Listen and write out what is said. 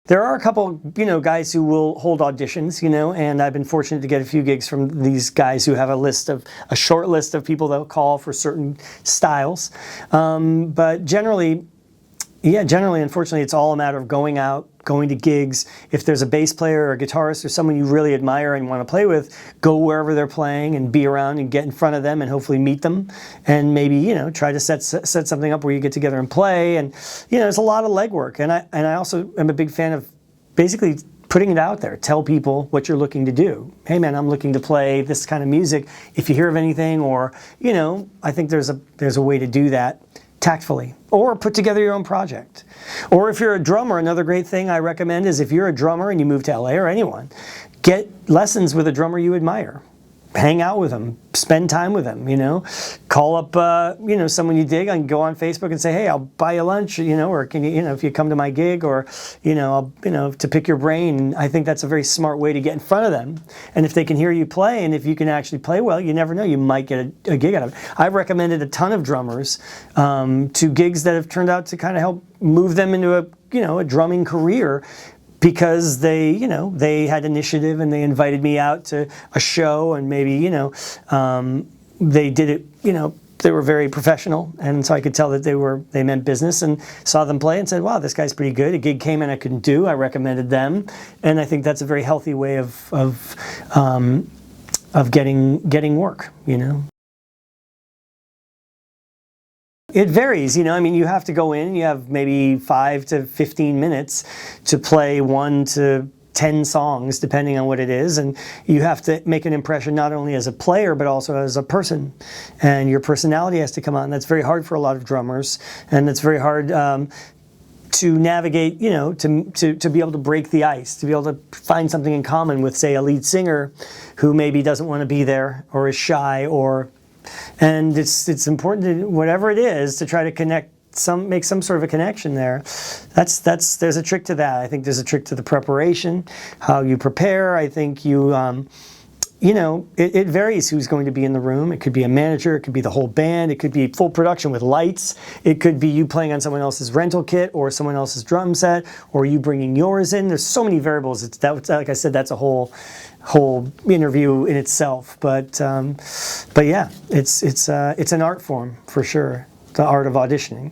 There are a couple, guys who will hold auditions, and I've been fortunate to get a few gigs from these guys who have a short list of people they'll call for certain styles. But generally, unfortunately, it's all a matter of going out, going to gigs. If there's a bass player or a guitarist or someone you really admire and want to play with, go wherever they're playing and be around and get in front of them and hopefully meet them. And maybe, try to set something up where you get together and play. And, there's a lot of legwork. And I also am a big fan of basically putting it out there. Tell people what you're looking to do. Hey man, I'm looking to play this kind of music. If you hear of anything, or, I think there's a way to do that tactfully, or put together your own project. Or if you're a drummer, another great thing I recommend is if you're a drummer and you move to LA, or anyone, get lessons with a drummer you admire. Hang out with them, spend time with them, call up, someone you dig and go on Facebook and say, hey, I'll buy you lunch, or can you, if you come to my gig, or, to pick your brain. I think that's a very smart way to get in front of them. And if they can hear you play, and if you can actually play well, you never know, you might get a gig out of it. I've recommended a ton of drummers to gigs that have turned out to kind of help move them into a drumming career, because they had initiative and they invited me out to a show, and maybe, they did it, they were very professional, and so I could tell that they meant business, and saw them play and said, wow, this guy's pretty good. A gig came in I couldn't do. I recommended them, and I think that's a very healthy way of getting work, It varies, you have to go in, you have maybe 5 to 15 minutes to play 1 to 10 songs, depending on what it is, and you have to make an impression not only as a player, but also as a person, and your personality has to come out, and that's very hard for a lot of drummers, and it's very hard to navigate, to be able to break the ice, to be able to find something in common with, say, a lead singer who maybe doesn't want to be there, or is shy, and it's important to, whatever it is, to try to make some sort of a connection there. There's a trick to that. I think there's a trick to the preparation, how you prepare. I think it varies who's going to be in the room. It could be a manager, it could be the whole band, it could be full production with lights, it could be you playing on someone else's rental kit or someone else's drum set, or you bringing yours in. There's so many variables. Like I said, that's a whole interview in itself. But yeah, it's an art form for sure, the art of auditioning.